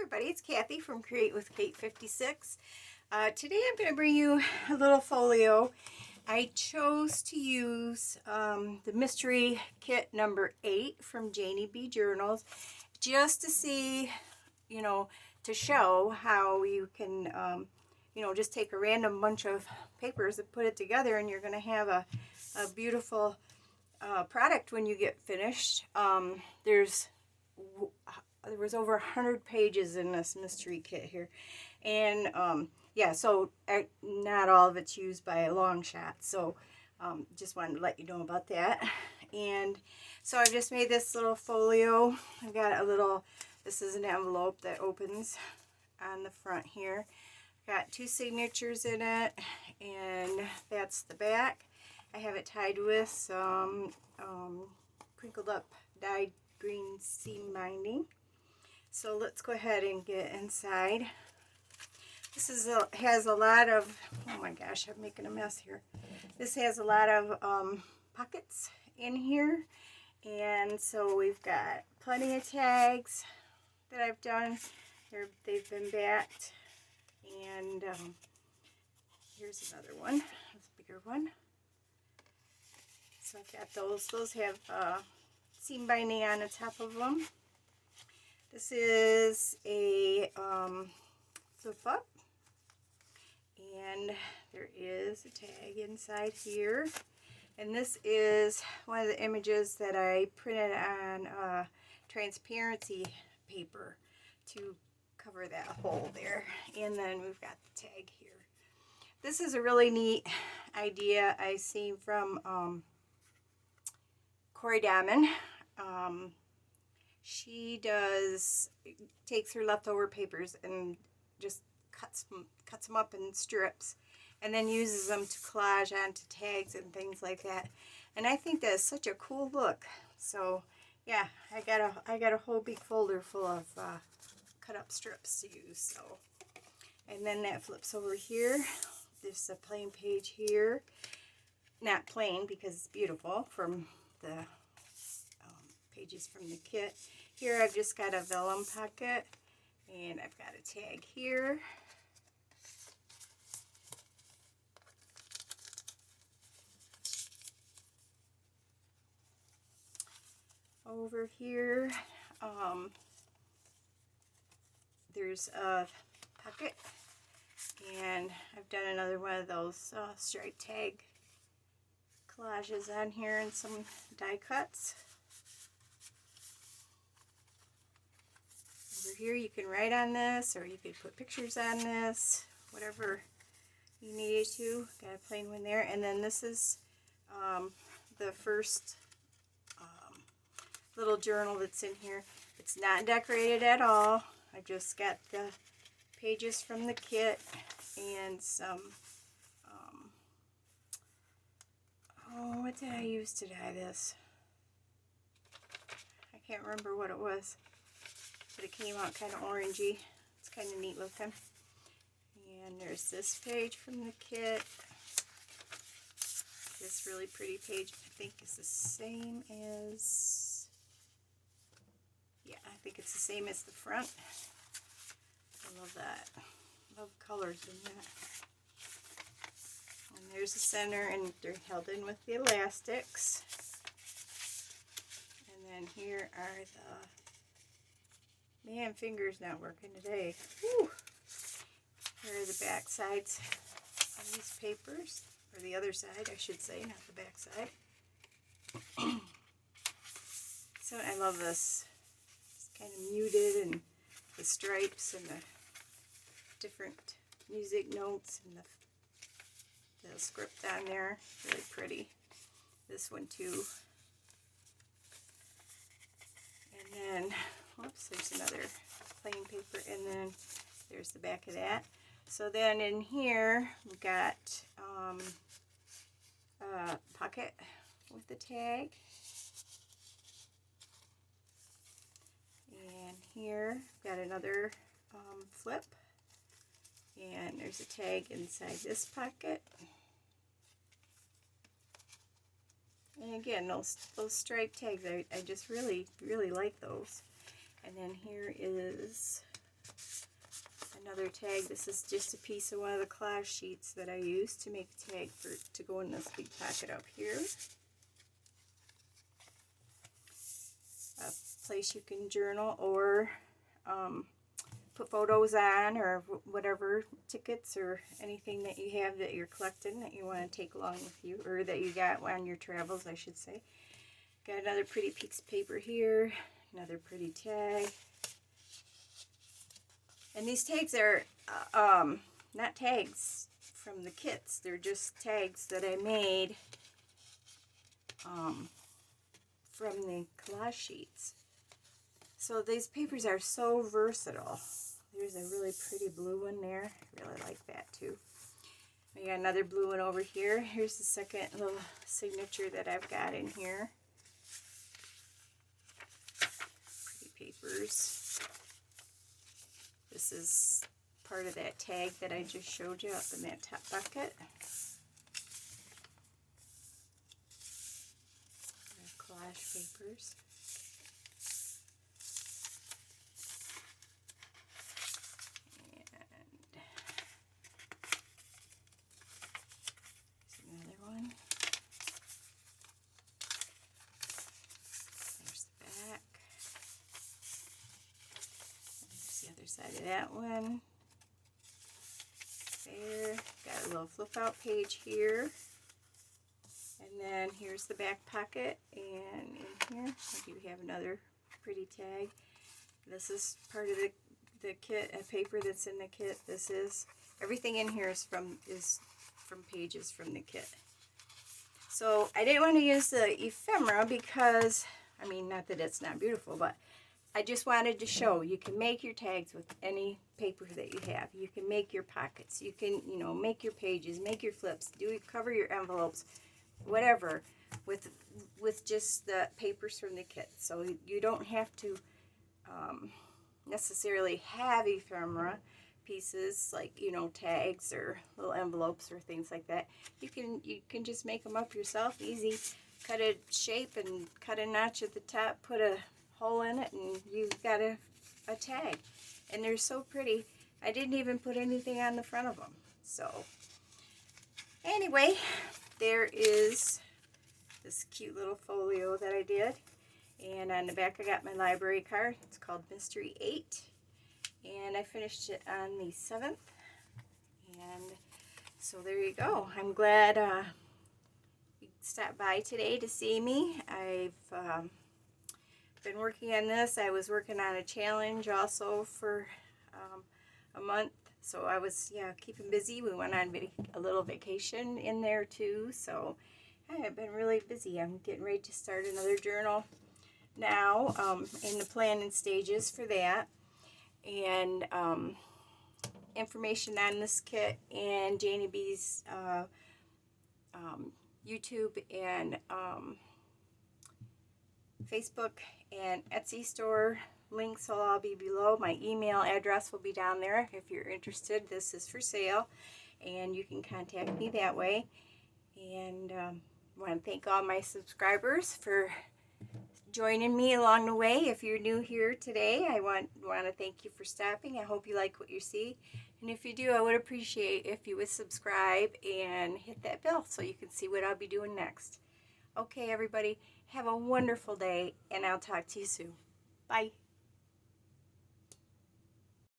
everybody, it's Kathy from Create with Kate 56. Today I'm going to bring you a little folio. I chose to use the mystery kit number 8 from JaneyBJournals just to see, to show how you can, just take a random bunch of papers and put it together, and you're going to have a beautiful product when you get finished. There was over 100 pages in this mystery kit here, and yeah, so not all of it's used by a long shot, so just wanted to let you know about that. And so I just made this little folio. I've got a little, this is an envelope that opens on the front here. Got 2 signatures in it, and that's the back. I have it tied with some crinkled up dyed green seam binding. So let's go ahead and get inside. This has a lot of, oh my gosh, I'm making a mess here. This has a lot of pockets in here, and so we've got plenty of tags that I've done. They've been backed, and here's another one, it's a bigger one. So I've got those. Those have seam binding on the top of them. This is a flip up, and there is a tag inside here. And this is one of the images that I printed on transparency paper to cover that hole there. And then we've got the tag here. This is a really neat idea I seen from Corey Diamond. She takes her leftover papers and just cuts them up in strips, and then uses them to collage onto tags and things like that. And I think that's such a cool look. So yeah, I got a whole big folder full of cut up strips to use. So, and then that flips over here. There's a plain page here. Not plain because it's beautiful from the pages from the kit. Here I've just got a vellum pocket, and I've got a tag here. Over here, there's a pocket, and I've done another one of those stripe tag collages on here and some die cuts. Over here you can write on this, or you could put pictures on this, whatever you needed to. Got a plain one there. And then this is the first little journal that's in here. It's not decorated at all. I just got the pages from the kit and some oh, what did I use to dye this? I can't remember what it was, but it came out kind of orangey. It's kind of neat looking. And there's this page from the kit. This really pretty page, I think is the same as, yeah, I think it's the same as the front. I love that. Love colors in that. And there's the center, and they're held in with the elastics. And then here are the, man, fingers not working today. Whew. Here are the back sides of these papers, or the other side, I should say, not the back side. So I love this. It's kind of muted, and the stripes and the different music notes and the script on there. Really pretty. This one too. And then, whoops, there's another plain paper, and then there's the back of that. So then in here we've got a pocket with the tag. And here we've got another flip. And there's a tag inside this pocket. And again, those striped tags, I just really like those. And then here is another tag. This is just a piece of one of the collage sheets that I used to make a tag to go in this big pocket up here. A place you can journal or put photos on, or whatever, tickets or anything that you have that you're collecting that you want to take along with you, or that you got on your travels, I should say. Got another pretty piece of paper here, another pretty tag. And these tags are not tags from the kits, they're just tags that I made from the collage sheets. So these papers are so versatile. There's a really pretty blue one there. I really like that too. We got another blue one over here. Here's the second little signature that I've got in here. Pretty papers. This is part of that tag that I just showed you up in that top bucket. Collage papers. Side of that one. There, got a little flip out page here. And then here's the back pocket, and in here I do have another pretty tag. This is part of the kit, a paper that's in the kit. This is, everything in here is from pages from the kit. So I didn't want to use the ephemera because, I mean, not that it's not beautiful, but I just wanted to show you can make your tags with any paper that you have. You can make your pockets. You can, you know, make your pages, make your flips, cover your envelopes, whatever, with just the papers from the kit. So you don't have to necessarily have ephemera pieces like, you know, tags or little envelopes or things like that. You can just make them up yourself, easy. Cut a shape and cut a notch at the top, put a hole in it, and you've got a tag. And they're so pretty. I didn't even put anything on the front of them. So anyway, there is this cute little folio that I did, and on the back I got my library card. It's called Mystery 8, and I finished it on the 7th. And so there you go. I'm glad you stopped by today to see me. I've been working on this. I was working on a challenge also for a month, so I was keeping busy. We went on a little vacation in there too, so I've been really busy. I'm getting ready to start another journal now, in the planning stages for that, and information on this kit and JaneyB's YouTube and Facebook and Etsy store links will all be below. My email address will be down there if you're interested. This is for sale, and you can contact me that way. And I want to thank all my subscribers for joining me along the way. If you're new here today, I want to thank you for stopping. I hope you like what you see, and if you do, I would appreciate if you would subscribe and hit that bell so you can see what I'll be doing next. Okay, everybody, have a wonderful day, and I'll talk to you soon. Bye.